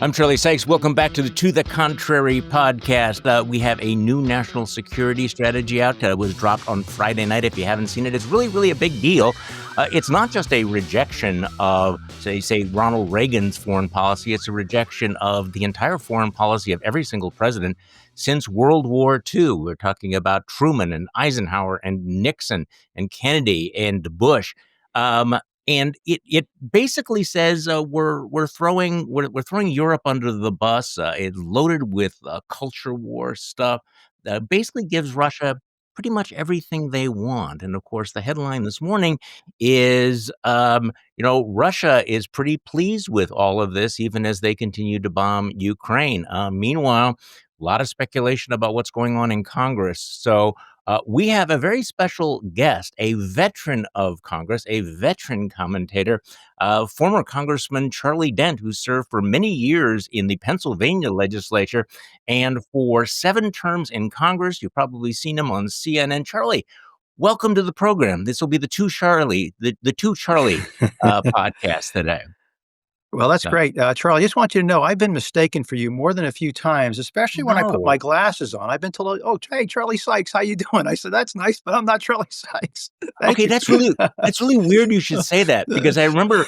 I'm Charlie Sykes. Welcome back To the Contrary podcast. We have a new national security strategy out. It was dropped on Friday night. If you haven't seen it, it's really a big deal. It's not just a rejection of, say, Ronald Reagan's foreign policy. It's a rejection of the entire foreign policy of every single president since World War II. We're talking about Truman and Eisenhower and Nixon and Kennedy and Bush. And it basically says we're throwing Europe under the bus. It's loaded with culture war stuff. Basically gives Russia pretty much everything they want. And of course, the headline this morning is Russia is pretty pleased with all of this, even as they continue to bomb Ukraine. Meanwhile, a lot of speculation about what's going on in Congress. So we have a very special guest, a veteran of Congress, a veteran commentator, former Congressman Charlie Dent, who served for many years in the Pennsylvania legislature and for 7 terms in Congress. You've probably seen him on CNN. Charlie, welcome to the program. This will be the Two Charlie podcast today. Well, that's great. Charlie, I just want you to know I've been mistaken for you more than a few times, especially when I put my glasses on. I've been told, "Oh, hey, Charlie Sykes, how you doing?" I said, "That's nice, but I'm not Charlie Sykes." Okay, that's really weird you should say that, because I remember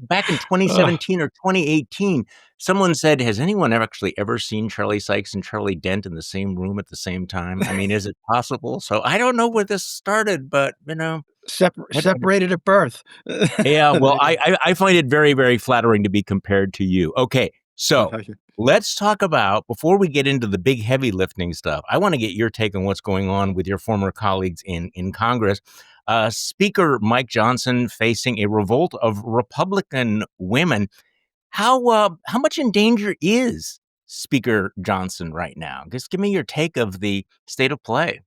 back in 2017 or 2018, someone said, "Has anyone ever seen Charlie Sykes and Charlie Dent in the same room at the same time? I mean, is it possible?" So I don't know where this started, but Separated at birth. Yeah, well, I find it very flattering to be compared to you. Okay, so let's talk about, before we get into the big heavy lifting stuff, I want to get your take on what's going on with your former colleagues in Congress. Speaker Mike Johnson facing a revolt of Republican women. How much in danger is Speaker Johnson right now? Just give me your take of the state of play.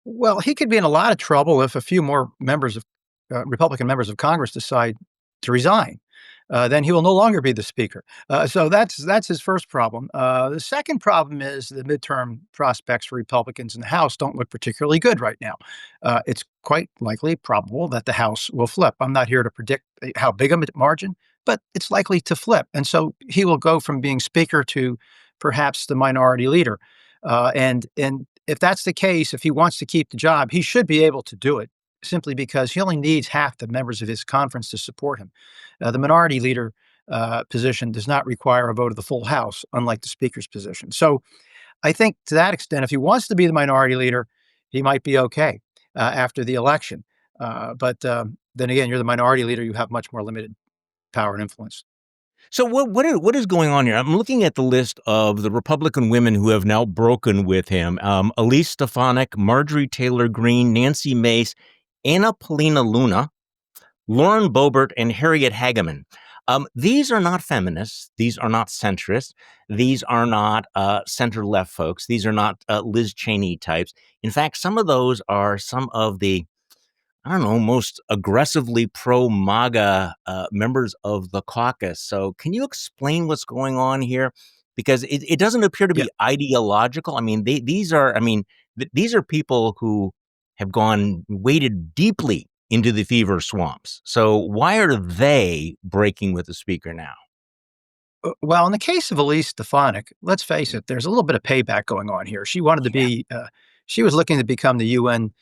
Well, he could be in a lot of trouble if a few more Republican members of Congress decide to resign. Then he will no longer be the speaker. So that's his first problem. The second problem is the midterm prospects for Republicans in the House don't look particularly good right now. It's quite likely, probable, that the House will flip. I'm not here to predict how big a margin, but it's likely to flip. And so he will go from being speaker to perhaps the minority leader. And if that's the case, if he wants to keep the job, he should be able to do it, simply because he only needs half the members of his conference to support him. The minority leader position does not require a vote of the full House, unlike the speaker's position. So I think to that extent, if he wants to be the minority leader, he might be okay after the election. But then again, you're the minority leader, you have much more limited power and influence. So what is going on here? I'm looking at the list of the Republican women who have now broken with him. Elise Stefanik, Marjorie Taylor Greene, Nancy Mace, Anna Paulina Luna, Lauren Boebert, and Harriet Hageman. These are not feminists. These are not centrists. These are not center-left folks. These are not Liz Cheney types. In fact, some of those are some of the, I don't know, most aggressively pro-MAGA members of the caucus. So can you explain what's going on here? Because it doesn't appear to be ideological. I mean, these are people who have waded deeply into the fever swamps. So why are they breaking with the speaker now? Well, in the case of Elise Stefanik, let's face it, there's a little bit of payback going on here. She wanted to be, she was looking to become the UN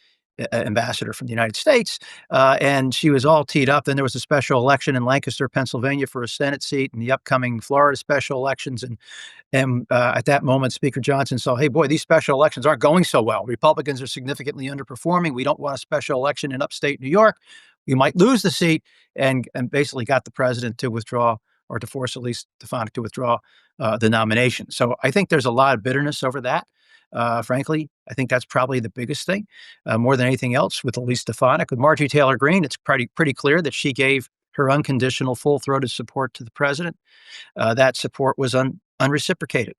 ambassador from the United States, and she was all teed up. Then there was a special election in Lancaster, Pennsylvania for a Senate seat, and the upcoming Florida special elections. And at that moment, Speaker Johnson saw, hey, boy, these special elections aren't going so well. Republicans are significantly underperforming. We don't want a special election in upstate New York. We might lose the seat, and basically got the president to withdraw, or to force Elise Stefanik to withdraw the nomination. So I think there's a lot of bitterness over that. Frankly, I think that's probably the biggest thing, more than anything else with Elise Stefanik. With Marjorie Taylor Greene, it's pretty clear that she gave her unconditional, full-throated support to the president. That support was unreciprocated.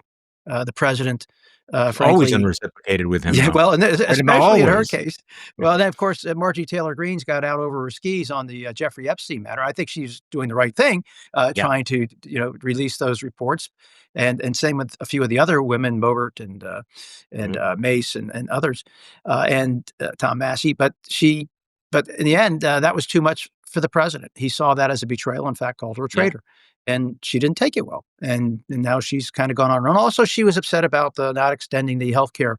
The president, frankly, always unreciprocated with him. Yeah, well, and especially in her case. Well, and then of course, Marjorie Taylor Greene's got out over her skis on the Jeffrey Epstein matter. I think she's doing the right thing, trying to release those reports, and same with a few of the other women, Boebert and Mace and others, and Tom Massey. But in the end, that was too much for the president. He saw that as a betrayal. In fact, called her a traitor. and she didn't take it well, and now she's kind of gone on her own. Also, she was upset about not extending the healthcare,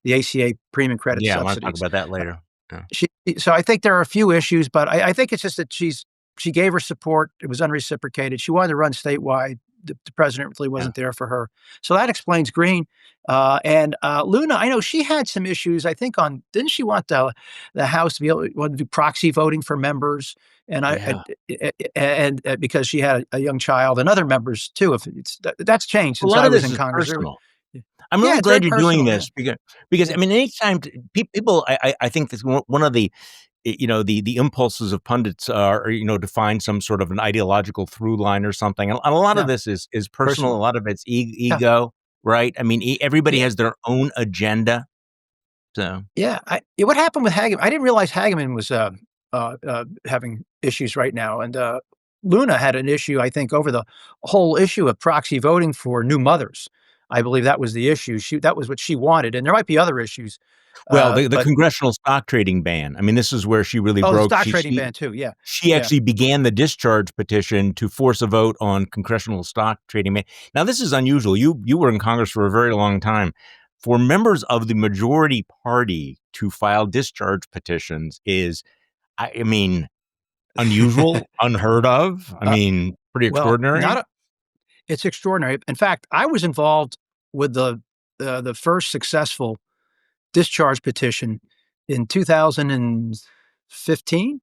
the ACA premium credit Yeah, I wanna talk subsidies. about that Uh, later. Yeah. she so I think there are a few issues, but I think it's just that she gave her support. It was unreciprocated. She wanted to run statewide. The president really Yeah. wasn't there for her. So that explains Green. And Luna, I know she had some issues, I think on didn't she want the House to be able to do proxy voting for members? And I Yeah. and because she had a young child and other members too, if that's changed A since lot I of was this in is Congress. personal. I'm Yeah, really it's very glad you're doing personal, yeah. this because Yeah, I mean, anytime people, I think this one of the the impulses of pundits are to find some sort of an ideological through line or something, and a lot of yeah, this is personal. A personal. lot of it's Yeah, ego, right? I mean, everybody yeah. has their own agenda. So Yeah, what happened with Hageman I didn't realize Hageman was, having issues right now, and, Luna had an issue, I think, over the whole issue of proxy voting for new mothers. I believe that was the issue. That was what she wanted, and there might be other issues, well, the but congressional stock trading ban. I mean, this is where she really oh, the broke. stock trading ban too, yeah, She yeah. actually began the discharge petition to force a vote on congressional stock trading ban. Now, this is unusual. You were in Congress for a very long time. For members of the majority party to file discharge petitions is, I mean, unusual, unheard of. I Uh, mean, pretty well, extraordinary. not a it's extraordinary. In fact, I was involved with the first successful discharge petition in 2015.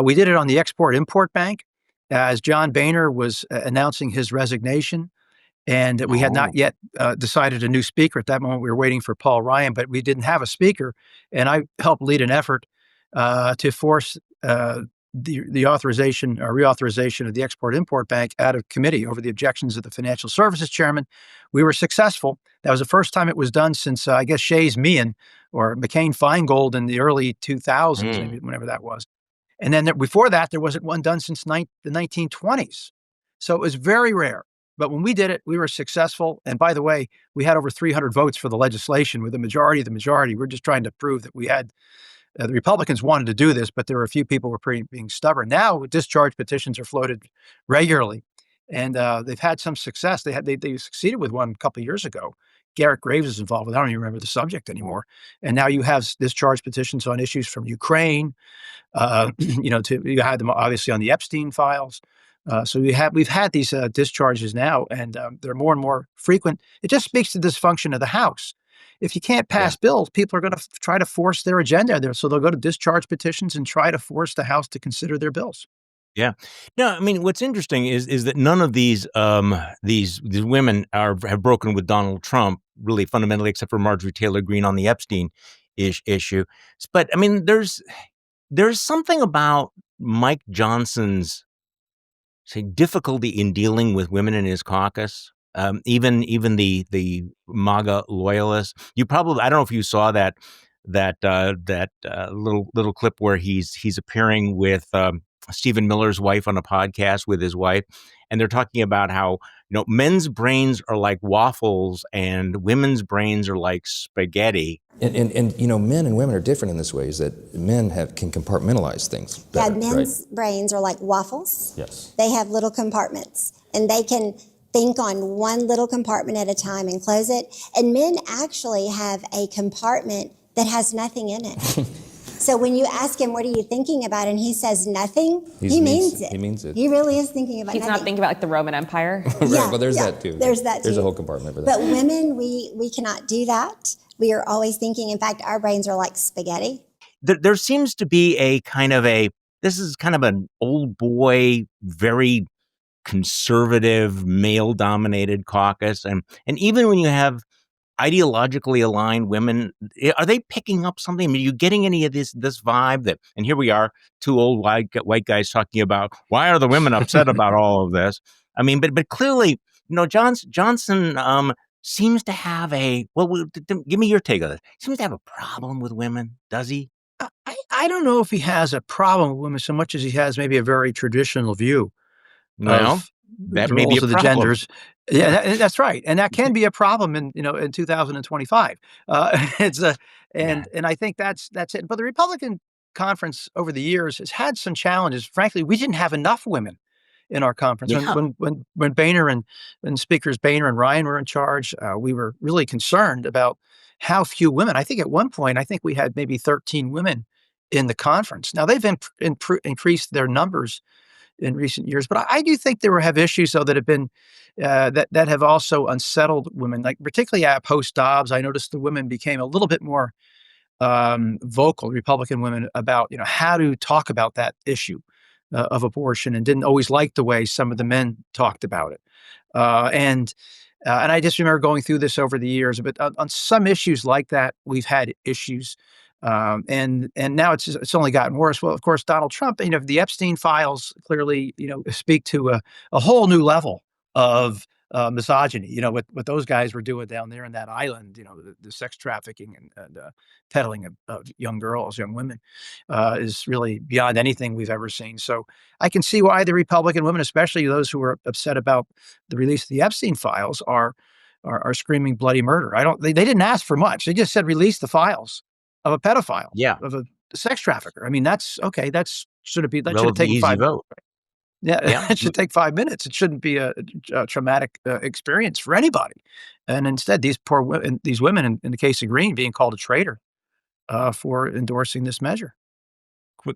We did it on the Export-Import Bank as John Boehner was announcing his resignation, and we had not Oh, yet decided a new speaker. At that moment, we were waiting for Paul Ryan, but we didn't have a speaker, and I helped lead an effort to force the authorization or reauthorization of the Export-Import Bank out of committee over the objections of the financial services chairman. We were successful. That was the first time it was done since, I guess, Shays Meehan or McCain-Feingold in the early 2000s, mm, maybe whenever that was. And then before that, there wasn't one done since the 1920s. So it was very rare. But when we did it, we were successful. And by the way, we had over 300 votes for the legislation with a majority of the majority. We're just trying to prove that we had the Republicans wanted to do this, but there were a few people who were being stubborn. Now, discharge petitions are floated regularly, and they've had some success. They succeeded with one a couple of years ago. Garrett Graves is involved with. I don't even remember the subject anymore. And now you have discharge petitions on issues from Ukraine. You had them obviously on the Epstein files. So we've had these discharges now, and they're more and more frequent. It just speaks to dysfunction of the House. If you can't yeah. pass bills, people are going to try to force their agenda there. So they'll go to discharge petitions and try to force the House to consider their bills. Yeah. No, I mean, what's interesting is that none of these women have broken with Donald Trump really fundamentally, except for Marjorie Taylor Greene on the Epstein issue. But I mean, there's something about Mike Johnson's say difficulty in dealing with women in his caucus. Even the MAGA loyalists. You probably I don't know if you saw that little clip where he's appearing with Stephen Miller's wife on a podcast with his wife, and they're talking about how men's brains are like waffles and women's brains are like spaghetti. And men and women are different in this way, is that men can compartmentalize things Yeah, better, men's right? brains are like waffles. Yes. They have little compartments, and they can think on one little compartment at a time and close it. And men actually have a compartment that has nothing in it. So when you ask him, what are you thinking about? And he says nothing, he means it. He means it. He really is thinking about He's nothing. not thinking about like the Roman Empire. Right, Yeah, well, there's yeah, that too. there's that There's too. a whole compartment for that. But women, we cannot do that. We are always thinking. In fact, our brains are like spaghetti. There seems to be this is kind of an old boy, very conservative, male dominated caucus. And even when you have ideologically aligned women, are they picking up something? I mean, are you getting any of this vibe that, and here we are, two old white guys talking about why are the women upset about all of this? I mean, but clearly, Johnson seems to have give me your take on it. Seems to have a problem with women, does he? I don't know if he has a problem with women so much as he has maybe a very traditional view Well, of that the may be a roles of the problem. genders. Yeah, that's right, and that can be a problem in 2025. It's a Yeah. and I think that's it. But the Republican conference over the years has had some challenges. Frankly, we didn't have enough women in our conference. Yeah. When Boehner and Speakers Boehner and Ryan were in charge, we were really concerned about how few women. I think at one point, I think we had maybe 13 women in the conference. Now they've increased their numbers in recent years, but I do think have issues though that have been that have also unsettled women. Like particularly at post Dobbs, I noticed the women became a little bit more vocal, Republican women, about how to talk about that issue of abortion, and didn't always like the way some of the men talked about it. And I just remember going through this over the years. But on some issues like that, we've had issues, and now it's only gotten worse. Well, of course, Donald Trump, the Epstein files clearly speak to a whole new level of misogyny. What those guys were doing down there in that island. The sex trafficking and peddling of young girls, young women, is really beyond anything we've ever seen. So I can see why the Republican women, especially those who are upset about the release of the Epstein files, are screaming bloody murder. They didn't ask for much. They just said release the files of a pedophile, Yeah. of a sex trafficker. I mean, that's okay. That should have Relatively taken easy 5 vote. Yeah, Yeah. it should take 5 minutes. It shouldn't be a traumatic experience for anybody. And instead, these women, in the case of Green, being called a traitor for endorsing this measure.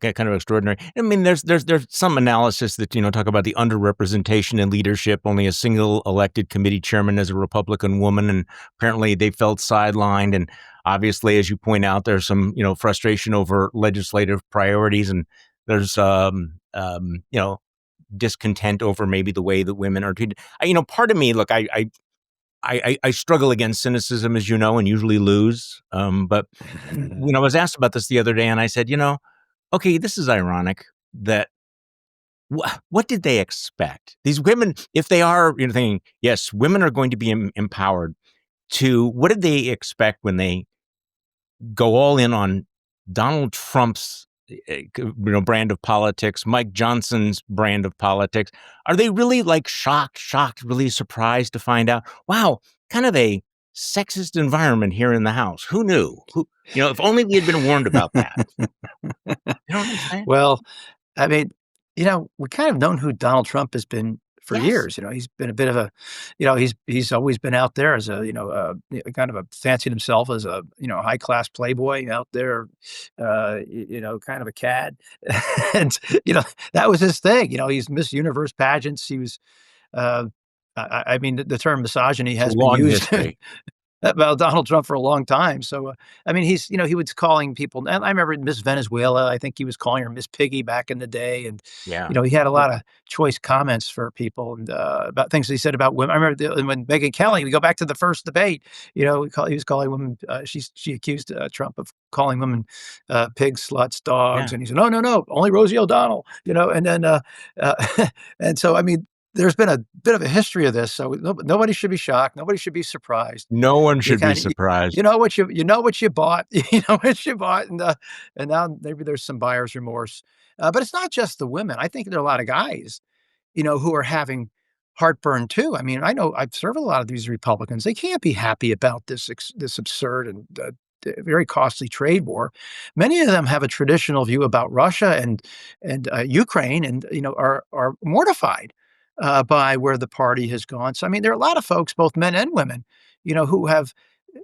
Kind of extraordinary. I mean, there's some analysis that talk about the underrepresentation in leadership. Only a single elected committee chairman is a Republican woman, and apparently they felt sidelined. And obviously, as you point out, there's some frustration over legislative priorities, and there's discontent over maybe the way that women are treated. Part of me, look, I struggle against cynicism, as you know, and usually lose. But when I was asked about this the other day, and I said, okay, this is ironic that what did they expect? These women, if they are thinking, yes, women are going to be empowered, what did they expect when they go all in on Donald Trump's brand of politics, Mike Johnson's brand of politics? Are they really shocked, really surprised to find out, wow, kind of a sexist environment here in the House? Who knew? If only we had been warned about that. You know what I'm saying? Well, I mean, we kind of known who Donald Trump has been for Yes. years. He's been a bit of a, he's always been out there as a, kind of fancied himself as a, high class playboy out there, kind of a cad, and that was his thing. He's Miss Universe pageants. He was, I mean, the term misogyny has been Long used history. about Donald Trump for a long time. So, I mean, he was calling people. And I remember Miss Venezuela. I think he was calling her Miss Piggy back in the day. And, Yeah. he had a lot of choice comments for people and about things he said about women. I remember when Megyn Kelly, we go back to the first debate, he was calling women, she accused Trump of calling women pigs, sluts, dogs. Yeah. And he said, no, only Rosie O'Donnell, and then, and so, I mean, there's been a bit of a history of this, so nobody should be shocked. Nobody should be surprised. No one should be surprised. You know what you bought. You know what you bought, and now maybe there's some buyer's remorse. But it's not just the women. I think there are a lot of guys, who are having heartburn too. I mean, I know I've served a lot of these Republicans. They can't be happy about this absurd and very costly trade war. Many of them have a traditional view about Russia and Ukraine, and are mortified by where the party has gone. So, I mean, there are a lot of folks, both men and women, who have,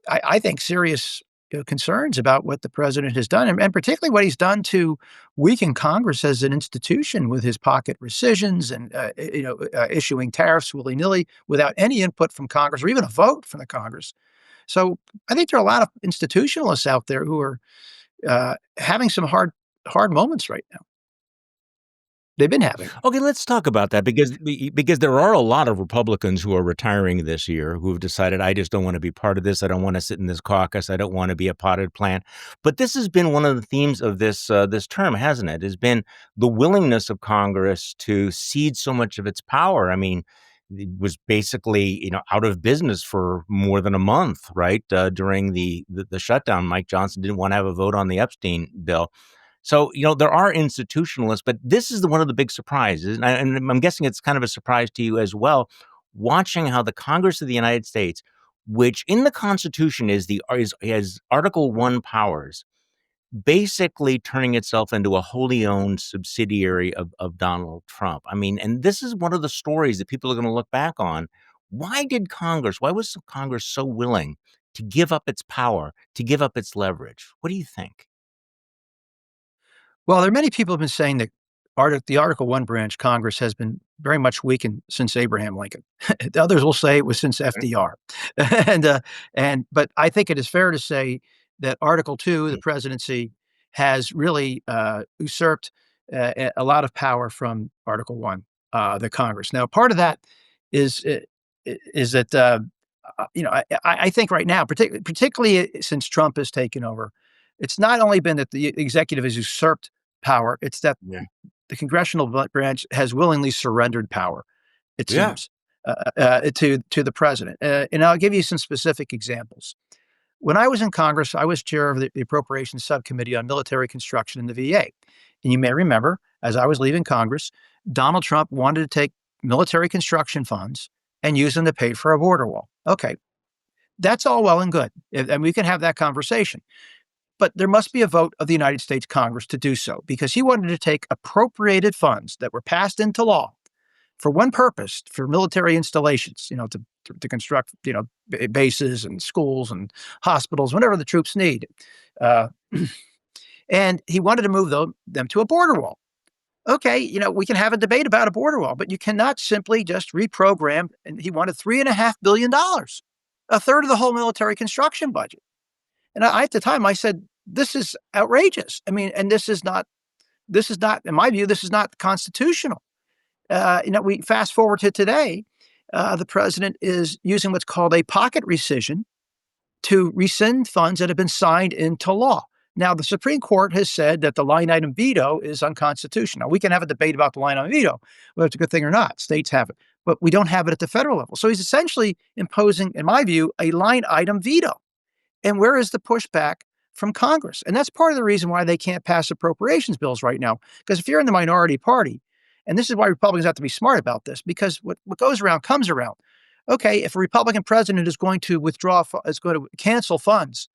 I think, serious concerns about what the president has done, and particularly what he's done to weaken Congress as an institution with his pocket rescissions and, issuing tariffs willy-nilly without any input from Congress or even a vote from the Congress. So I think there are a lot of institutionalists out there who are having some hard moments right now. They've been having. Okay, let's talk about that because there are a lot of Republicans who are retiring this year who have decided, I just don't want to be part of this. I don't want to sit in this caucus. I don't want to be a potted plant. But this has been one of the themes of this term, hasn't it? Has been the willingness of Congress to cede so much of its power. I mean, it was basically out of business for more than a month, right? During the shutdown, Mike Johnson didn't want to have a vote on the Epstein bill. So, there are institutionalists, but this is one of the big surprises. And I'm guessing it's kind of a surprise to you as well, watching how the Congress of the United States, which in the Constitution has Article 1 powers, basically turning itself into a wholly owned subsidiary of Donald Trump. I mean, and this is one of the stories that people are going to look back on. Why was Congress so willing to give up its power, to give up its leverage? What do you think? Well, there are many people who have been saying that the Article 1 branch Congress has been very much weakened since Abraham Lincoln. The others will say it was since FDR. But I think it is fair to say that Article 2, the presidency, has really usurped a lot of power from Article 1, the Congress. Now, part of that is that I think right now, particularly since Trump has taken over, it's not only been that the executive has usurped power, it's that Yeah. the congressional branch has willingly surrendered power, it Yeah. seems, to the president. And I'll give you some specific examples. When I was in Congress, I was chair of the Appropriations Subcommittee on Military Construction in the VA. And you may remember, as I was leaving Congress, Donald Trump wanted to take military construction funds and use them to pay for a border wall. Okay, that's all well and good. And we can have that conversation. But there must be a vote of the United States Congress to do so, because he wanted to take appropriated funds that were passed into law for one purpose, for military installations, to construct, bases and schools and hospitals, whatever the troops need. Uh, and he wanted to move them to a border wall. Okay, we can have a debate about a border wall, but you cannot simply just reprogram. And he wanted $3.5 billion, a third of the whole military construction budget. And at the time I said, this is outrageous. I mean, and this is not, in my view, this is not constitutional. We fast forward to today, the president is using what's called a pocket rescission to rescind funds that have been signed into law. Now, the Supreme Court has said that the line item veto is unconstitutional. Now, we can have a debate about the line item veto, whether it's a good thing or not. States have it, but we don't have it at the federal level. So he's essentially imposing, in my view, a line item veto. And where is the pushback from Congress? And that's part of the reason why they can't pass appropriations bills right now. Because if you're in the minority party, and this is why Republicans have to be smart about this, because what goes around comes around. Okay, if a Republican president is going to cancel funds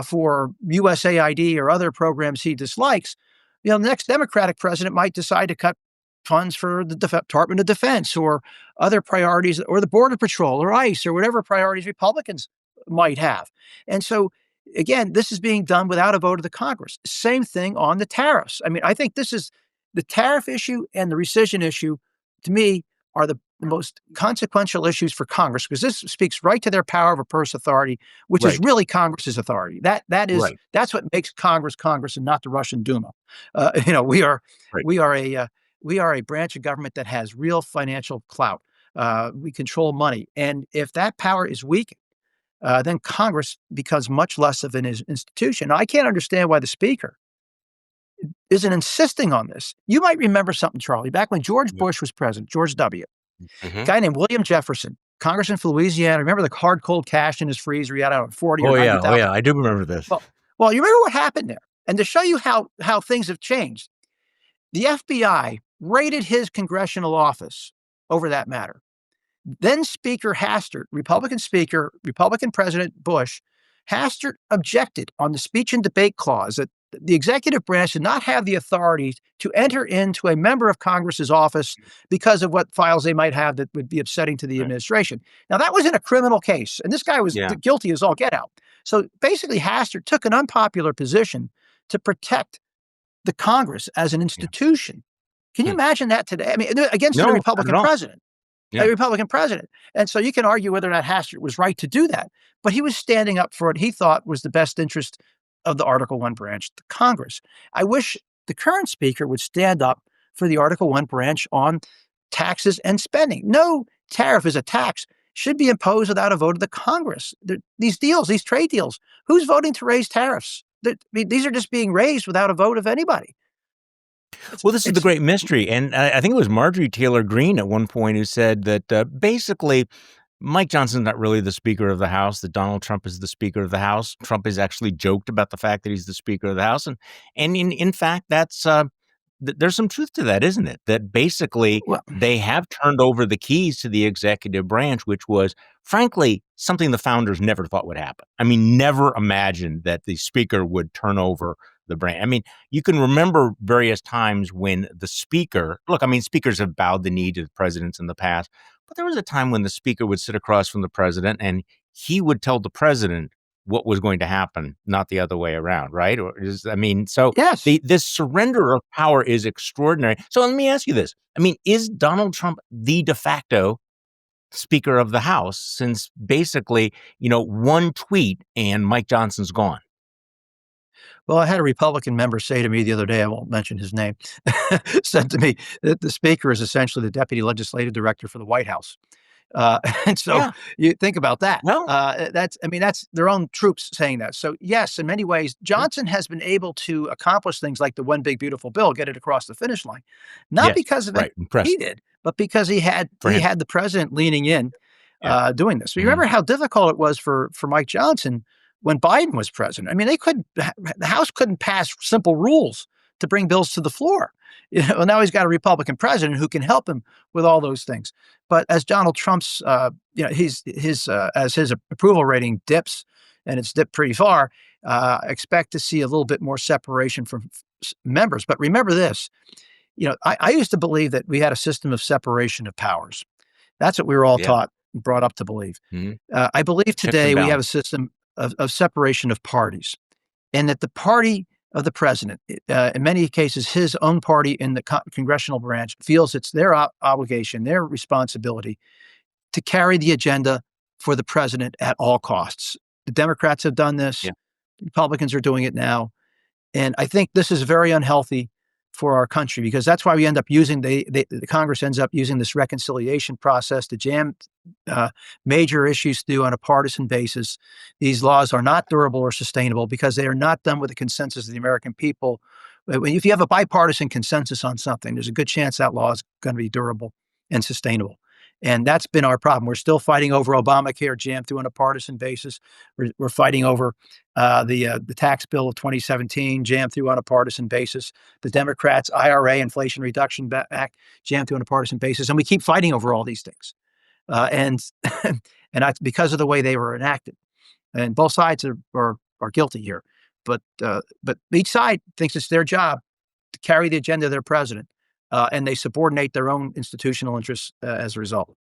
for USAID or other programs he dislikes, the next Democratic president might decide to cut funds for the Department of Defense or other priorities, or the Border Patrol or ICE or whatever priorities Republicans might have. And so, again, this is being done without a vote of the Congress. Same thing on the tariffs. I mean, I think this is the tariff issue and the rescission issue, to me, are the most consequential issues for Congress, because this speaks right to their power of a purse authority, which is really Congress's authority. That's what makes Congress Congress and not the Russian Duma. We are a branch of government that has real financial clout. We control money, and if that power is weak, then Congress becomes much less of an institution. Now, I can't understand why the Speaker isn't insisting on this. You might remember something, Charlie, back when George Bush was president, George W., a guy named William Jefferson, congressman for Louisiana. Remember the hard, cold cash in his freezer? He had 40 or 90,000. Oh, yeah, I do remember this. Well, you remember what happened there? And to show you how things have changed, the FBI raided his congressional office over that matter. Then Speaker Hastert, Republican Speaker, Republican President Bush, Hastert objected on the speech and debate clause that the executive branch did not have the authority to enter into a member of Congress's office because of what files they might have that would be upsetting to the administration. Now, that was in a criminal case, and this guy was guilty as all get out. So basically, Hastert took an unpopular position to protect the Congress as an institution. Can you imagine that today? I mean, against a Republican president. A Republican president. And so you can argue whether or not Hastert was right to do that, but he was standing up for what he thought was the best interest of the Article 1 branch, the Congress. I wish the current speaker would stand up for the Article 1 branch on taxes and spending. No tariff is a tax should be imposed without a vote of the Congress. These trade deals, who's voting to raise tariffs? These are just being raised without a vote of anybody. Well, this is the great mystery. And I think it was Marjorie Taylor Greene at one point who said that basically Mike Johnson's not really the Speaker of the House, that Donald Trump is the Speaker of the House. Trump has actually joked about the fact that he's the Speaker of the House. And in fact, that's there's some truth to that, isn't it? That basically they have turned over the keys to the executive branch, which was, frankly, something the founders never thought would happen. I mean, never imagined that the Speaker would turn over the brain. I mean, you can remember various times when the speaker, look, I mean, speakers have bowed the knee to the presidents in the past, but there was a time when the speaker would sit across from the president and he would tell the president what was going to happen, not the other way around, right? So Yes. this surrender of power is extraordinary. So let me ask you this. I mean, is Donald Trump the de facto Speaker of the House, since basically, one tweet and Mike Johnson's gone? Well, I had a Republican member say to me the other day, I won't mention his name, said to me that the Speaker is essentially the Deputy Legislative Director for the White House. And so Yeah. you think about that. Well, That's their own troops saying that. So yes, in many ways, mm, Johnson has been able to accomplish things like the one big beautiful bill, get it across the finish line, not yes, because of it right. Impressive he did, but because he had for him. the president leaning in, Yeah. doing this. So you Mhm. remember how difficult it was for Mike Johnson when Biden was president. I mean, the House couldn't pass simple rules to bring bills to the floor. Well, now he's got a Republican president who can help him with all those things. But as Donald Trump's, as his approval rating dips, and it's dipped pretty far, expect to see a little bit more separation from members. But remember this, I used to believe that we had a system of separation of powers. That's what we were all Yeah. taught and brought up to believe. Mhm. I believe Checks and today we have a balances. system of separation of parties, and that the party of the president, in many cases, his own party in the congressional branch, feels it's their obligation, their responsibility to carry the agenda for the president at all costs. The Democrats have done this. Yeah. Republicans are doing it now. And I think this is very unhealthy for our country because that's why we end up using the Congress ends up using this reconciliation process to jam uh, major issues through on a partisan basis. These laws are not durable or sustainable because they are not done with the consensus of the American people. If you have a bipartisan consensus on something, there's a good chance that law is going to be durable and sustainable. And that's been our problem. We're still fighting over Obamacare jammed through on a partisan basis. We're fighting over the tax bill of 2017 jammed through on a partisan basis. The Democrats' IRA, Inflation Reduction Act, jammed through on a partisan basis, and we keep fighting over all these things. And and that's because of the way they were enacted. And both sides are guilty here, but each side thinks it's their job to carry the agenda of their president, and they subordinate their own institutional interests as a result.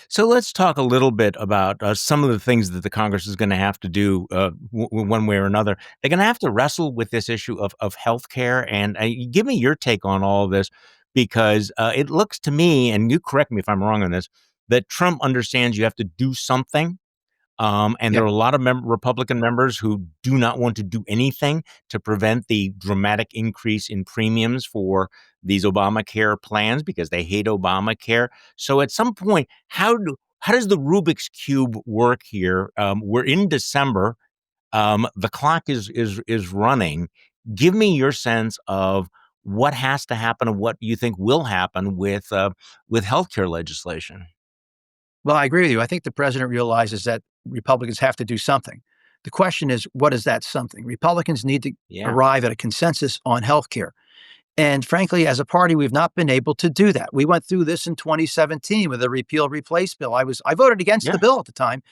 So let's talk a little bit about some of the things that the Congress is going to have to do one way or another. They're going to have to wrestle with this issue of health care. And give me your take on all of this, because it looks to me, and you correct me if I'm wrong on this, that Trump understands you have to do something. And there Yeah. are a lot of Republican members who do not want to do anything to prevent the dramatic increase in premiums for these Obamacare plans because they hate Obamacare. So at some point, how does the Rubik's Cube work here? We're in December. The clock is running. Give me your sense of what has to happen and what you think will happen with healthcare legislation. Well, I agree with you. I think the president realizes that Republicans have to do something. The question is, what is that something? Republicans need to Yeah. arrive at a consensus on health care. And frankly, as a party, we've not been able to do that. We went through this in 2017 with a repeal replace bill. I voted against the Yeah. bill at the time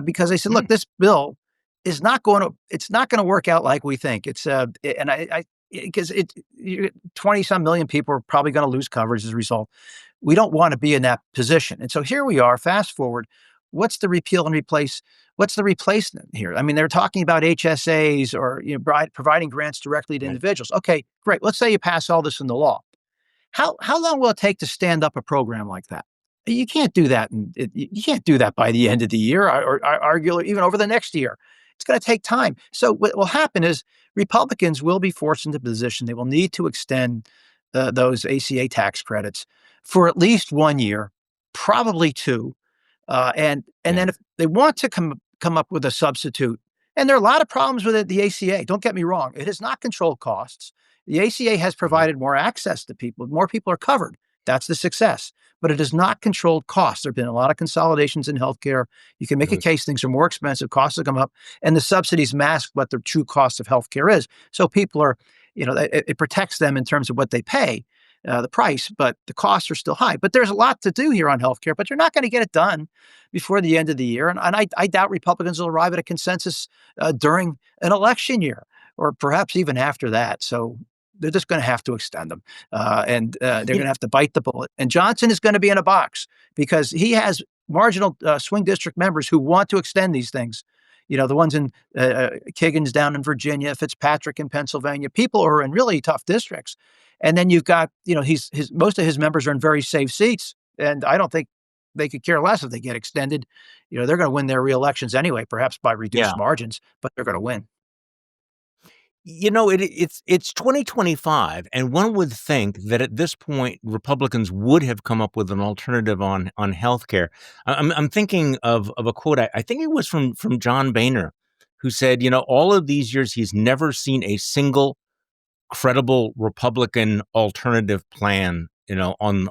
because I said, look, Mm, this bill is not going to it's not going to work out like we think. It's and I because 20 some million people are probably going to lose coverage as a result. We don't want to be in that position. And so here we are, fast forward. What's the repeal and replace? What's the replacement here? I mean, they're talking about HSAs or providing grants directly to right. individuals. Okay, great. Let's say you pass all this into law. How long will it take to stand up a program like that? You can't do that, and you can't do that by the end of the year, or arguably even over the next year. It's going to take time. So what will happen is Republicans will be forced into position. They will need to extend those ACA tax credits for at least 1 year, probably two, and Yeah. then if they want to come up with a substitute, and there are a lot of problems with it, the ACA. Don't get me wrong; it has not controlled costs. The ACA has Mhm. provided more access to people. More people are covered. That's the success. But it has not controlled costs. There have been a lot of consolidations in healthcare. You can make a Good. case things are more expensive, costs have come up, and the subsidies mask what the true cost of healthcare is. So people are, it protects them in terms of what they pay, the price, but the costs are still high. But there's a lot to do here on healthcare, but you're not going to get it done before the end of the year. And I doubt Republicans will arrive at a consensus during an election year. or perhaps even after that. So they're just going to have to extend them, and they're You going to have to bite the bullet. And Johnson is going to be in a box because he has marginal swing district members who want to extend these things. The ones in Kiggins down in Virginia, Fitzpatrick in Pennsylvania, people who are in really tough districts. And then you've got, his most of his members are in very safe seats, and I don't think they could care less if they get extended. They're going to win their reelections anyway, perhaps by yeah. reduced margins, but they're going to win. It's 2025, and one would think that at this point Republicans would have come up with an alternative on healthcare. I'm thinking of a quote. I think it was from John Boehner, who said, all of these years he's never seen a single credible Republican alternative plan, on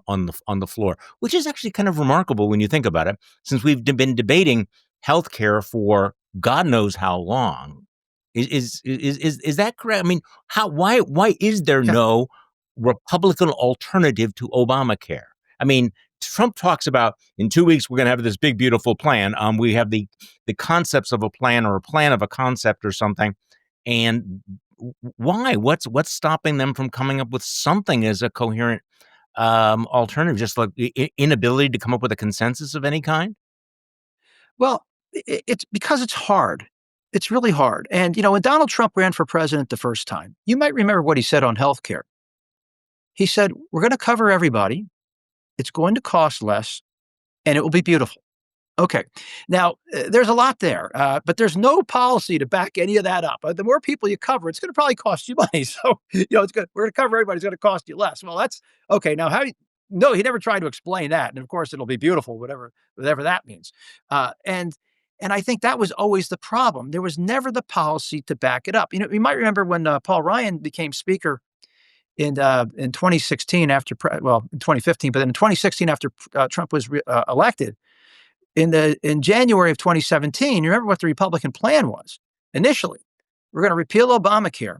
the floor, which is actually kind of remarkable when you think about it, since we've been debating healthcare for God knows how long. Is that correct? I mean, why is there Yeah. no Republican alternative to Obamacare? I mean, Trump talks about in 2 weeks we're going to have this big beautiful plan. We have the concepts of a plan or a plan of a concept or something, and why? What's stopping them from coming up with something as a coherent alternative? Just like inability to come up with a consensus of any kind. Well, it's because it's hard. It's really hard. And, when Donald Trump ran for president the first time, you might remember what he said on healthcare. He said, we're going to cover everybody. It's going to cost less and it will be beautiful. Okay. Now, there's a lot there, but there's no policy to back any of that up. The more people you cover, it's going to probably cost you money. So, it's good. We're going to cover everybody. It's going to cost you less. Well, that's okay. Now, no, he never tried to explain that. And of course, it'll be beautiful, whatever that means. And I think that was always the problem. There was never the policy to back it up. You might remember when Paul Ryan became speaker in 2016 in 2015, but then in 2016 after Trump was elected. In January of 2017, you remember what the Republican plan was initially? We're going to repeal Obamacare,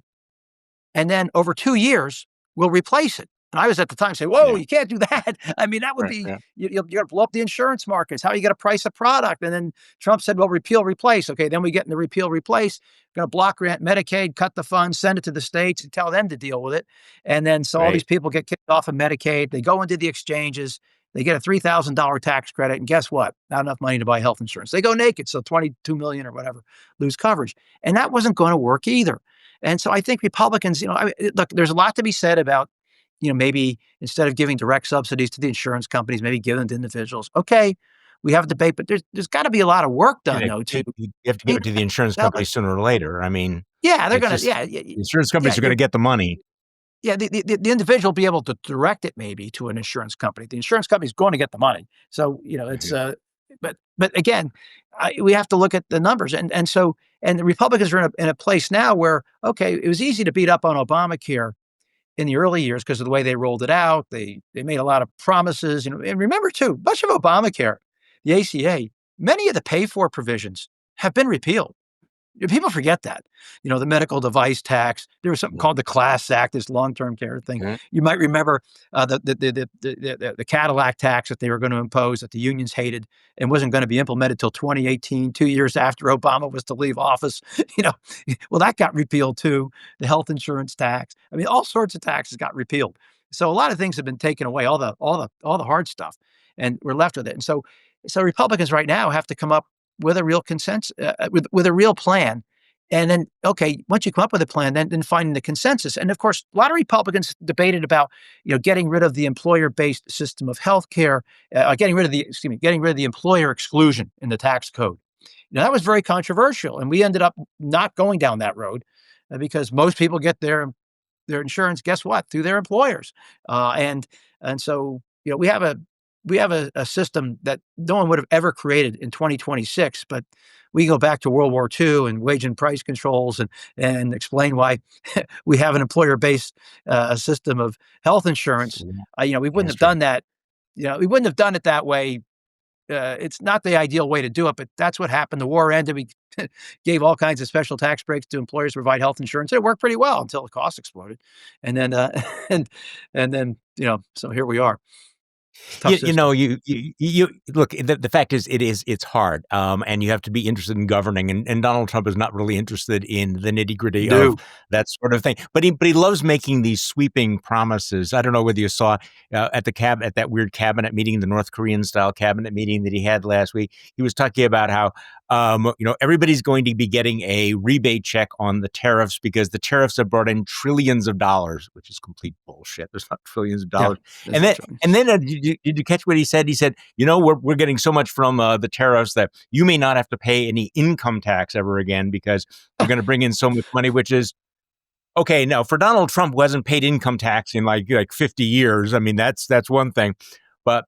and then over 2 years, we'll replace it. And I was at the time saying, whoa, Yeah. you can't do that. I mean, that would Right, be, yeah. you're going to blow up the insurance markets. How are you going to price a product? And then Trump said, well, repeal, replace. Okay, then we get into repeal, replace. Going to block grant Medicaid, cut the funds, send it to the states and tell them to deal with it. And then so all these Right. people get kicked off of Medicaid. They go into the exchanges. They get a $3,000 tax credit. And guess what? Not enough money to buy health insurance. They go naked. So 22 million or whatever lose coverage. And that wasn't going to work either. And so I think Republicans, look, there's a lot to be said about, maybe instead of giving direct subsidies to the insurance companies, maybe give them to individuals. Okay, we have a debate, but there's got to be a lot of work done, though, to You have to give it to the insurance company sooner or later. I mean, yeah, they're it's gonna, just yeah, the insurance companies yeah, are going to get the money. yeah. The individual will be able to direct it maybe to an insurance company. The insurance company is going to get the money. So it's Mhm. but again, we have to look at the numbers, and the Republicans are in a place now where okay, it was easy to beat up on Obamacare in the early years because of the way they rolled it out. They made a lot of promises, and remember too, much of Obamacare, the ACA, many of the pay for provisions have been repealed. People forget that. The medical device tax. There was something Yeah. called the Class Act, this long-term care thing. Mhm. You might remember the Cadillac tax that they were going to impose that the unions hated and wasn't going to be implemented till 2018, 2 years after Obama was to leave office. You know, well, that got repealed too. The health insurance tax. I mean, all sorts of taxes got repealed. So a lot of things have been taken away, all the hard stuff, and we're left with it. And so Republicans right now have to come up with a real consensus, with a real plan. And then, okay, once you come up with a plan, then finding the consensus. And of course, a lot of Republicans debated about, getting rid of the employer-based system of healthcare, getting rid of the employer exclusion in the tax code. That was very controversial, and we ended up not going down that road because most people get their insurance, guess what? Through their employers. And so, we have a system that no one would have ever created in 2026, but we go back to World War II and wage and price controls and explain why we have an employer-based system of health insurance. We wouldn't have History. done that. We wouldn't have done it that way. It's not the ideal way to do it, but that's what happened. The war ended. We gave all kinds of special tax breaks to employers to provide health insurance. It worked pretty well until the cost exploded, and then and then so here we are. It's a tough system. You look. The fact is, it's hard, and you have to be interested in governing. And Donald Trump is not really interested in the nitty gritty of No. that sort of thing. But he loves making these sweeping promises. I don't know whether you saw at that weird cabinet meeting, the North Korean style cabinet meeting that he had last week. He was talking about how everybody's going to be getting a rebate check on the tariffs because the tariffs have brought in trillions of dollars, which is complete bullshit. There's not trillions of dollars. Yeah, And then did you catch what he said? He said, we're getting so much from the tariffs that you may not have to pay any income tax ever again because we're going to bring in so much money, which is okay. Now, for Donald Trump, who hasn't paid income tax in like 50 years. I mean, that's one thing. But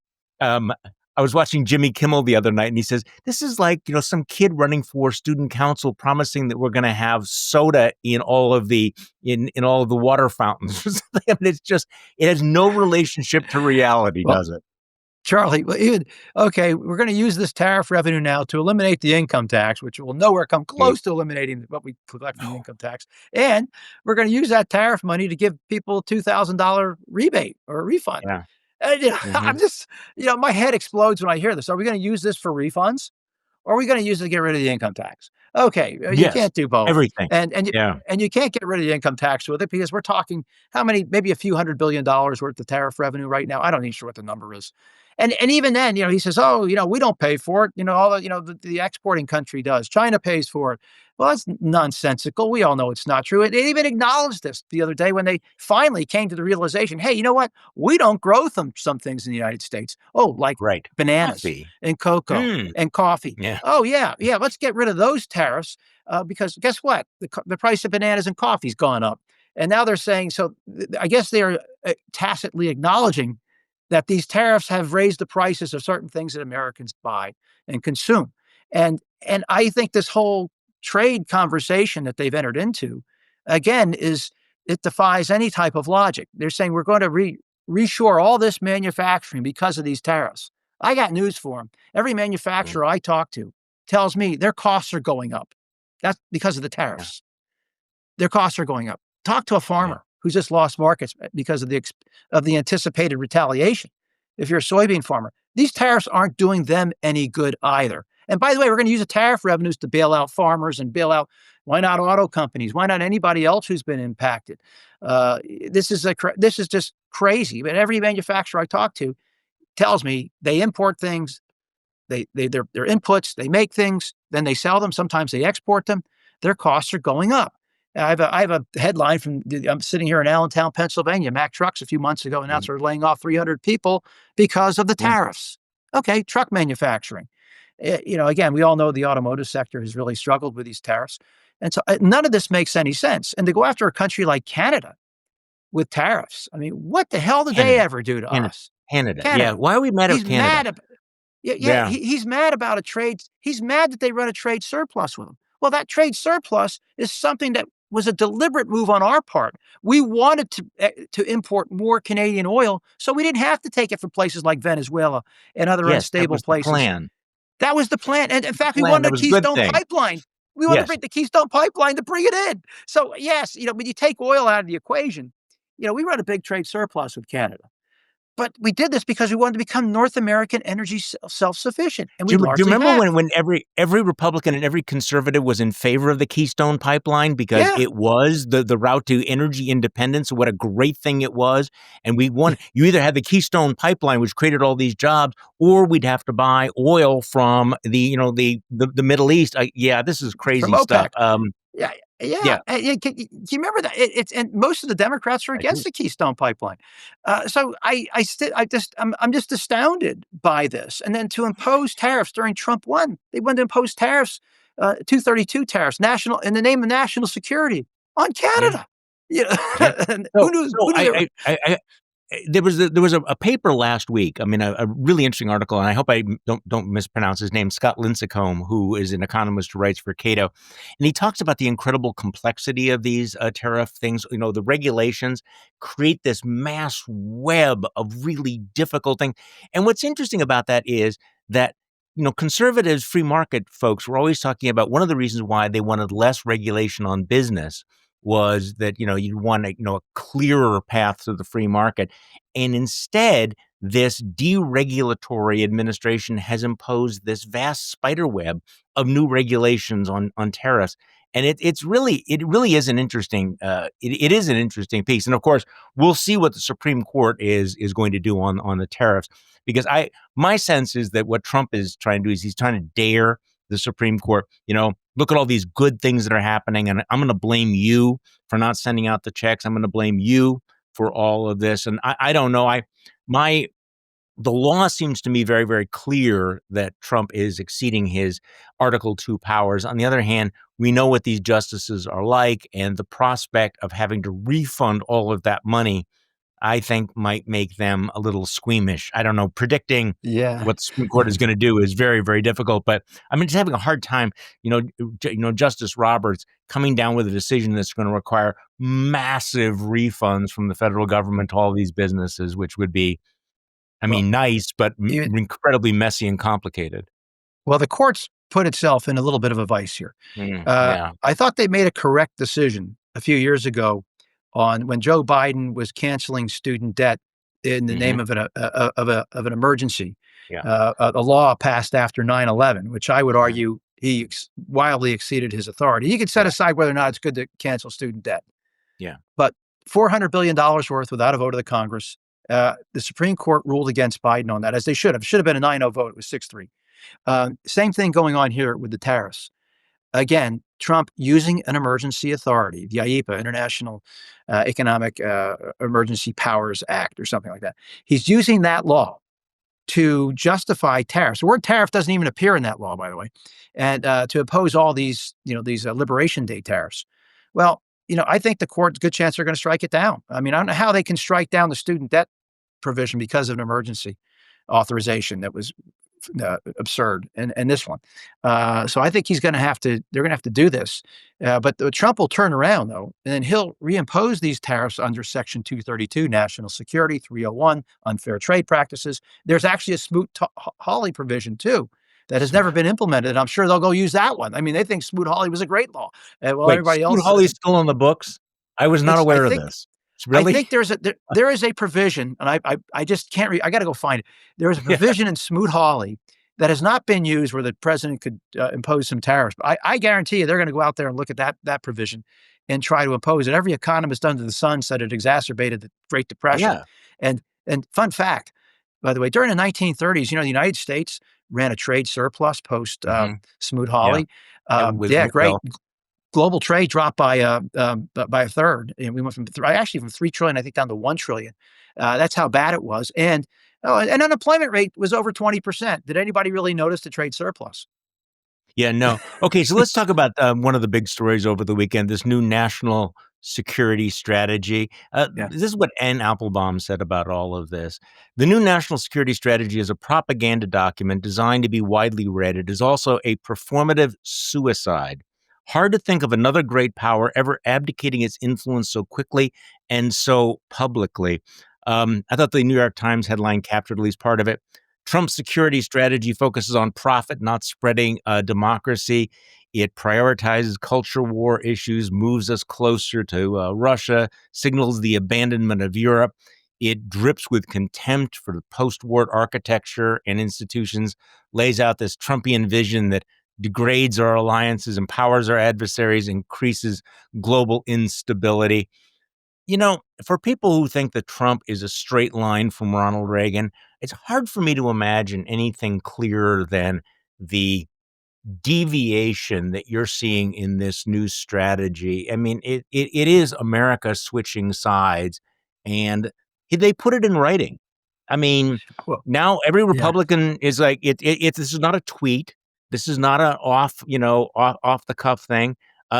I was watching Jimmy Kimmel the other night, and he says, this is like, some kid running for student council promising that we're going to have soda in all of the water fountains. I mean, it has no relationship to reality, Well, does it? Charlie, we're going to use this tariff revenue now to eliminate the income tax, which will nowhere come close to eliminating what we collect from the income tax. And we're going to use that tariff money to give people a $2,000 rebate or a refund. Yeah. And, I'm just, my head explodes when I hear this. Are we going to use this for refunds? Or are we going to use it to get rid of the income tax? Okay, you Yes, can't do both. everything. And you can't get rid of the income tax with it because we're talking how many, maybe a few $100 billion worth of tariff revenue right now. I don't even sure what the number is. And even then, he says, oh, we don't pay for it. All the exporting country does. China pays for it. Well, that's nonsensical. We all know it's not true. They even acknowledged this the other day when they finally came to the realization, hey, you know what? We don't grow some things in the United States. Oh, like Right. bananas Coffee. and cocoa and coffee. Yeah. Oh, yeah. Let's get rid of those tariffs because guess what? The price of bananas and coffee's gone up. And now they're saying, so I guess they're tacitly acknowledging that these tariffs have raised the prices of certain things that Americans buy and consume. And I think this whole trade conversation that they've entered into, again, it defies any type of logic. They're saying we're going to reshore all this manufacturing because of these tariffs. I got news for them. Every manufacturer I talk to tells me their costs are going up. That's because of the tariffs. Their costs are going up. Talk to a farmer who's just lost markets because of the anticipated retaliation. If you're a soybean farmer, these tariffs aren't doing them any good either. And by the way, we're going to use the tariff revenues to bail out farmers and bail out, why not auto companies? Why not anybody else who's been impacted? This is just crazy. But every manufacturer I talk to tells me they import things, they're inputs, they make things, then they sell them. Sometimes they export them. Their costs are going up. I have a headline I'm sitting here in Allentown, Pennsylvania. Mack Trucks a few months ago announced they're laying off 300 people because of the tariffs. Okay, truck manufacturing. Again, we all know the automotive sector has really struggled with these tariffs. And so none of this makes any sense. And to go after a country like Canada with tariffs, I mean, what the hell did they ever do to us? Canada. Yeah, why are we mad at Canada? He's mad about a trade. He's mad that they run a trade surplus with him. Well, that trade surplus is something that was a deliberate move on our part. We wanted to import more Canadian oil, so we didn't have to take it from places like Venezuela and other unstable places. That was the plan. And in fact, we wanted a Keystone Pipeline. We wanted to bring the Keystone Pipeline to bring it in. So yes, when you take oil out of the equation, we run a big trade surplus with Canada. But we did this because we wanted to become North American energy self-sufficient. And do you remember when every Republican and every conservative was in favor of the Keystone Pipeline because it was the route to energy independence? What a great thing it was. And we won. You either had the Keystone Pipeline, which created all these jobs, or we'd have to buy oil from the Middle East. This is crazy stuff. Yeah. Do you remember that? And most of the Democrats are against the Keystone Pipeline. So I'm just astounded by this. And then to impose tariffs during Trump 1, they wanted to impose tariffs, 232 tariffs, in the name of national security on Canada. Who knew? There was a paper last week. I mean, a really interesting article, and I hope I don't mispronounce his name. Scott Lincecum, who is an economist who writes for Cato, and he talks about the incredible complexity of these tariff things. The regulations create this mass web of really difficult things. And what's interesting about that is that conservatives, free market folks, were always talking about one of the reasons why they wanted less regulation on business was that, you'd want a clearer path to the free market. And instead, this deregulatory administration has imposed this vast spider web of new regulations on tariffs. And it really is an interesting it is an interesting piece. And of course, we'll see what the Supreme Court is going to do on the tariffs, because my sense is that what Trump is trying to do is he's trying to dare the Supreme Court. Look at all these good things that are happening, and I'm going to blame you for not sending out the checks. I'm going to blame you for all of this. And I don't know. The law seems to me very, very clear that Trump is exceeding his Article 2 powers. On the other hand, we know what these justices are like, and the prospect of having to refund all of that money, I think, might make them a little squeamish. I don't know. Predicting what the Supreme Court is going to do is very, very difficult. But I'm just having a hard time, Justice Roberts coming down with a decision that's going to require massive refunds from the federal government to all these businesses, which would be, nice, but incredibly messy and complicated. Well, the court's put itself in a little bit of a vice here. I thought they made a correct decision a few years ago on when Joe Biden was canceling student debt in the name of an emergency. A law passed after 9/11, which I would argue he wildly exceeded his authority. He could set aside whether or not it's good to cancel student debt. Yeah. But $400 billion worth without a vote of the Congress. The Supreme Court ruled against Biden on that, as they should have. It should have been a 9-0 vote. It was 6-3. Same thing going on here with the tariffs. Again, Trump using an emergency authority, the IEPA, International Economic Emergency Powers Act, or something like that. He's using that law to justify tariffs. The word tariff doesn't even appear in that law, by the way, and to oppose all these Liberation Day tariffs. Well, I think the court's a good chance they're going to strike it down. I don't know how they can strike down the student debt provision because of an emergency authorization that was absurd, and this one. So I think they're going to have to do this. But Trump will turn around, though, and then he'll reimpose these tariffs under Section 232, national security, 301, unfair trade practices. There's actually a Smoot-Hawley provision, too, that has never been implemented. And I'm sure they'll go use that one. They think Smoot-Hawley was a great law. Well, wait, everybody else. Smoot-Hawley's still on the books? I was not aware of this. Really? I think there is a provision, and I just can't I got to go find it. There is a provision in Smoot-Hawley that has not been used where the president could impose some tariffs. But I guarantee you they're going to go out there and look at that provision and try to impose it. Every economist under the sun said it exacerbated the Great Depression. Yeah. And fun fact, by the way, during the 1930s, the United States ran a trade surplus post Smoot-Hawley. Great. Global trade dropped by a third, and we went from 3 trillion, I think, down to 1 trillion. That's how bad it was, and unemployment rate was over 20%. Did anybody really notice the trade surplus? Yeah, no. Okay, so let's talk about one of the big stories over the weekend: this new national security strategy. This is what Ann Applebaum said about all of this. The new national security strategy is a propaganda document designed to be widely read. It is also a performative suicide. Hard to think of another great power ever abdicating its influence so quickly and so publicly. I thought the New York Times headline captured at least part of it. Trump's security strategy focuses on profit, not spreading democracy. It prioritizes culture war issues, moves us closer to Russia, signals the abandonment of Europe. It drips with contempt for the post-war architecture and institutions, lays out this Trumpian vision that degrades our alliances, empowers our adversaries, increases global instability. For people who think that Trump is a straight line from Ronald Reagan, it's hard for me to imagine anything clearer than the deviation that you're seeing in this new strategy. It is America switching sides, and they put it in writing. Now every Republican is like, this is not a tweet. This is not an off the cuff thing.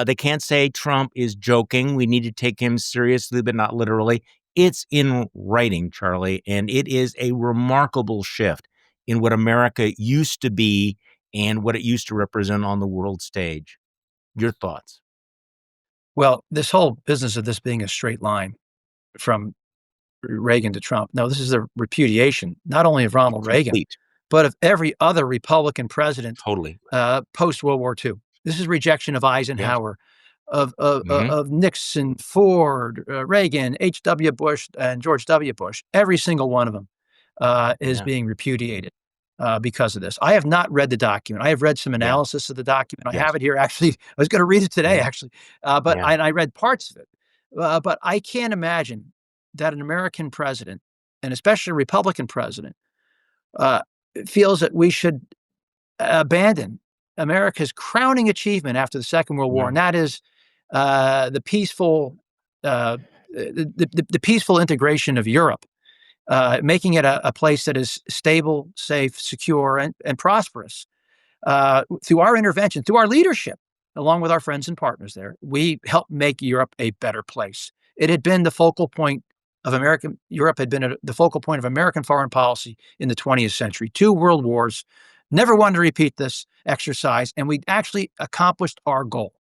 They can't say Trump is joking. We need to take him seriously, but not literally. It's in writing, Charlie, and it is a remarkable shift in what America used to be and what it used to represent on the world stage. Your thoughts? Well, this whole business of this being a straight line from Reagan to Trump. No, this is the repudiation, not only of Ronald Reagan, but of every other Republican president post-World War II. This is rejection of Eisenhower, of Nixon, Ford, Reagan, H.W. Bush, and George W. Bush, every single one of them. is being repudiated because of this. I have not read the document. I have read some analysis of the document. I have it here. Actually, I was going to read it today, actually, but I read parts of it. But I can't imagine that an American president, and especially a Republican president, feels that we should abandon America's crowning achievement after the Second World War, and that is the peaceful peaceful integration of Europe, making it a place that is stable, safe, secure, and prosperous. Through our intervention, through our leadership, along with our friends and partners there, we helped make Europe a better place. It had been the focal point of American, Europe had been the focal point of American foreign policy in the 20th century. 2 world wars, never wanted to repeat this exercise, and we actually accomplished our goal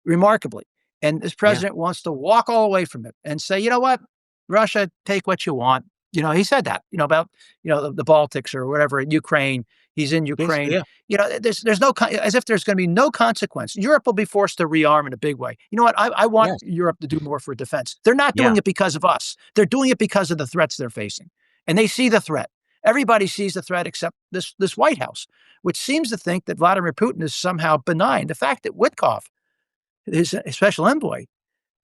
remarkably. And this president wants to walk all away from it and say, you know what, Russia, take what you want. He said that, about, the Baltics or whatever, Ukraine. He's in Ukraine. There's no, as if there's going to be no consequence. Europe will be forced to rearm in a big way. You know what? I want Europe to do more for defense. They're not doing it because of us. They're doing it because of the threats they're facing. And they see the threat. Everybody sees the threat except this White House, which seems to think that Vladimir Putin is somehow benign. The fact that Witkoff, his special envoy,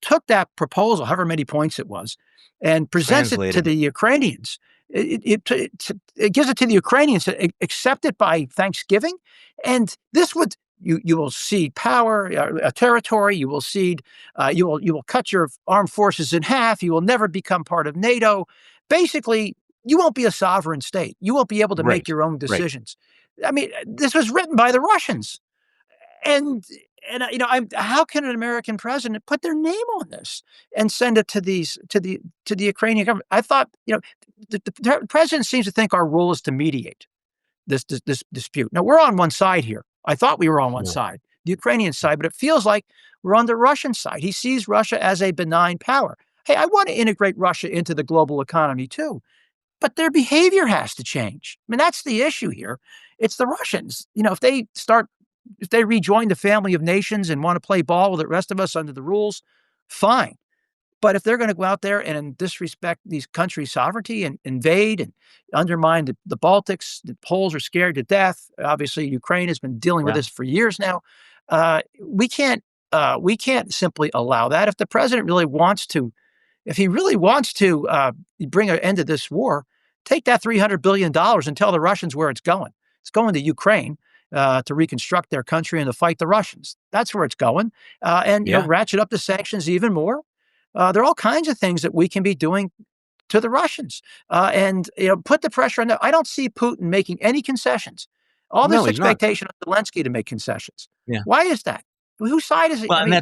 took that proposal, however many points it was, and presents it to the Ukrainians. It gives it to the Ukrainians to accept it by Thanksgiving, and this would you will cede power, a territory. You will cede. You will cut your armed forces in half. You will never become part of NATO. Basically, you won't be a sovereign state. You won't be able to make your own decisions. I mean, this was written by the Russians, and how can an American president put their name on this and send it to the Ukrainian government? I thought, the president seems to think our role is to mediate this dispute. Now, we're on one side here. I thought we were on one side, the Ukrainian side, but it feels like we're on the Russian side. He sees Russia as a benign power. Hey, I want to integrate Russia into the global economy too, but their behavior has to change. I mean, that's the issue here. It's the Russians. If they rejoin the family of nations and want to play ball with the rest of us under the rules, fine. But if they're going to go out there and disrespect these countries' sovereignty and invade and undermine the Baltics, the Poles are scared to death. Obviously, Ukraine has been dealing with this for years now. We can't simply allow that. If the president really wants to, bring an end to this war, take that $300 billion and tell the Russians where it's going. It's going to Ukraine. To reconstruct their country and to fight the Russians. That's where it's going. Ratchet up the sanctions even more. There are all kinds of things that we can be doing to the Russians and put the pressure on them. I don't see Putin making any concessions. All this expectation of Zelensky to make concessions. Yeah. Why is that? Whose side is it? Well, and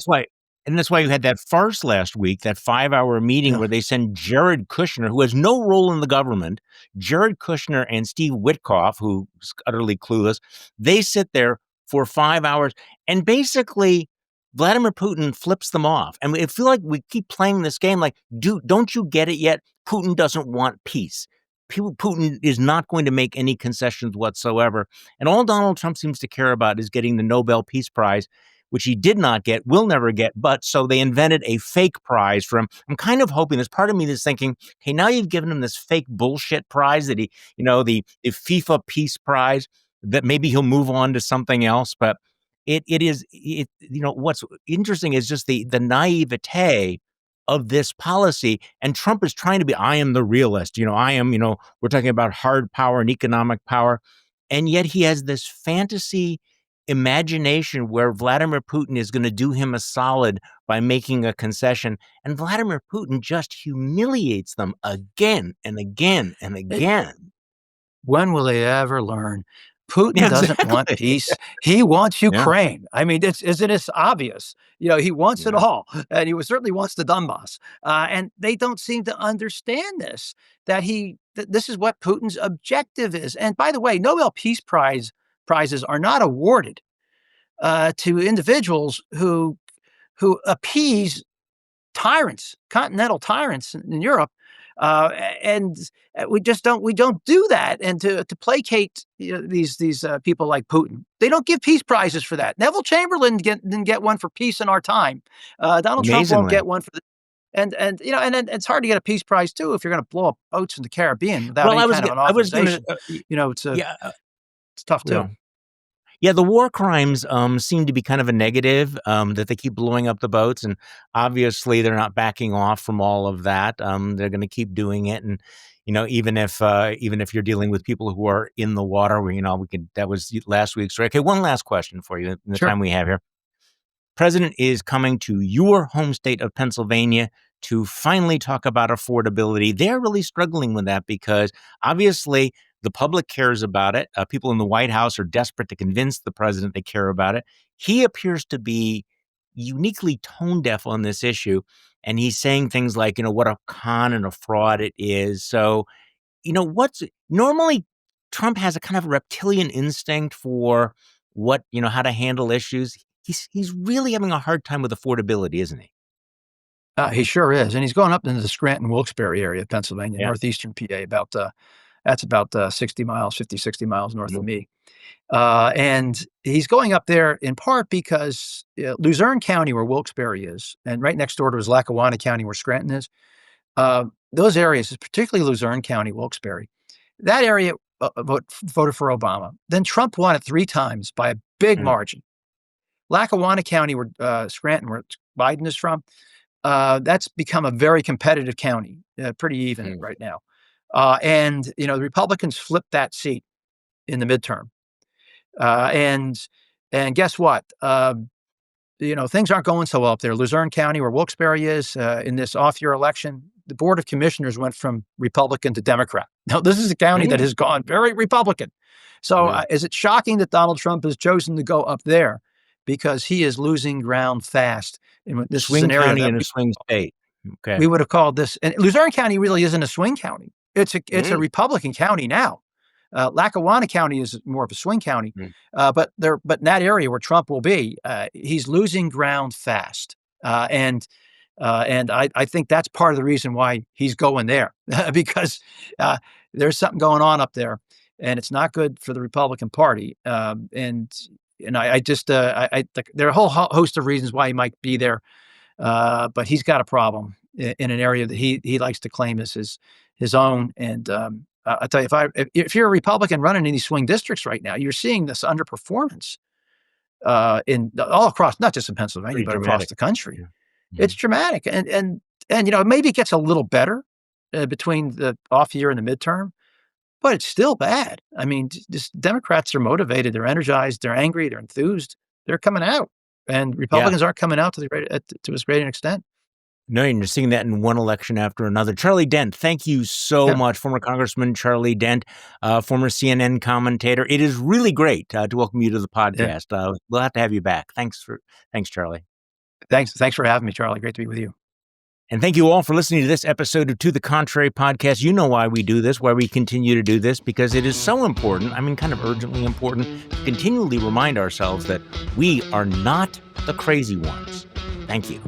that's why you had that farce last week, that 5-hour meeting where they send Jared Kushner, who has no role in the government, Jared Kushner and Steve Witkoff, who's utterly clueless. They sit there for 5 hours, and basically Vladimir Putin flips them off. And I feel like we keep playing this game like, don't you get it yet? Putin doesn't want peace. Putin is not going to make any concessions whatsoever. And all Donald Trump seems to care about is getting the Nobel Peace Prize, which he did not get, will never get. But so they invented a fake prize for him. I'm kind of hoping, there's part of me that's thinking, hey, now you've given him this fake bullshit prize that the FIFA Peace Prize, that maybe he'll move on to something else. But what's interesting is just the naivete of this policy. And Trump is trying to be, I am the realist. We're talking about hard power and economic power. And yet he has this fantasy imagination where Vladimir Putin is going to do him a solid by making a concession, and Vladimir Putin just humiliates them again and again and again. When will they ever learn? Putin doesn't want peace. He wants Ukraine. I mean, isn't it obvious? He wants it all, and he certainly wants the Donbass. And they don't seem to understand this, that this is what Putin's objective is. And by the way, Nobel Peace Prizes are not awarded to individuals who appease tyrants, continental tyrants in Europe, and we don't do that. And to placate these people like Putin, they don't give peace prizes for that. Neville Chamberlain didn't get one for peace in our time. Donald Trump won't get one for And you know, and then it's hard to get a peace prize too if you're going to blow up boats in the Caribbean without Well, any kind of an I was going authorization. You know, yeah, it's tough yeah. too. Yeah, the war crimes seem to be kind of a negative, that they keep blowing up the boats, and obviously they're not backing off from all of that. They're going to keep doing it, and even if you're dealing with people who are in the water, where we could that was last week's story. Okay, one last question for you in the Sure. time we have here. President is coming to your home state of Pennsylvania to finally talk about affordability. They're really struggling with that because obviously the public cares about it. People in the White House are desperate to convince the president they care about it. He appears to be uniquely tone deaf on this issue. And he's saying things like, what a con and a fraud it is. So, what's normally Trump has a kind of reptilian instinct for how to handle issues. He's really having a hard time with affordability, isn't he? He sure is, and he's going up into the Scranton Wilkes-Barre area of Pennsylvania, Yeah. northeastern PA. That's about 60 miles, 50, 60 miles north of me. And he's going up there in part because Luzerne County, where Wilkes-Barre is, and right next door to is Lackawanna County, where Scranton is. Those areas, particularly Luzerne County, Wilkes-Barre, that area voted for Obama. Then Trump won it 3 times by a big margin. Lackawanna County, where Scranton, where Biden is from, that's become a very competitive county, pretty even right now. And the Republicans flipped that seat in the midterm. And guess what? Things aren't going so well up there. Luzerne County, where Wilkes-Barre is, in this off-year election, the Board of Commissioners went from Republican to Democrat. Now, this is a county that has gone very Republican. So is it shocking that Donald Trump has chosen to go up there? Because he is losing ground fast. In this swing county and a swing state. Okay. We would have called this, and Luzerne County really isn't a swing county. It's a Republican county now. Lackawanna County is more of a swing county, but in that area where Trump will be, he's losing ground fast, and I think that's part of the reason why he's going there because there's something going on up there, and it's not good for the Republican Party. And I just there are a whole host of reasons why he might be there, but he's got a problem in an area that he likes to claim as his own. And I'll tell you, if you're a Republican running in these swing districts right now, you're seeing this underperformance in all across, not just in Pennsylvania, but across the country. Yeah. Mm-hmm. It's dramatic, and maybe it gets a little better between the off year and the midterm. But it's still bad. I mean, just Democrats are motivated. They're energized. They're angry. They're enthused. They're coming out. And Republicans aren't coming out to as great an extent. No, you're seeing that in one election after another. Charlie Dent, thank you so much. Former Congressman Charlie Dent, former CNN commentator. It is really great to welcome you to the podcast. Yeah. We'll have to have you back. Thanks, Charlie. Thanks for having me, Charlie. Great to be with you. And thank you all for listening to this episode of To the Contrary podcast. You know why we do this, why we continue to do this, because it is so important, kind of urgently important, to continually remind ourselves that we are not the crazy ones. Thank you.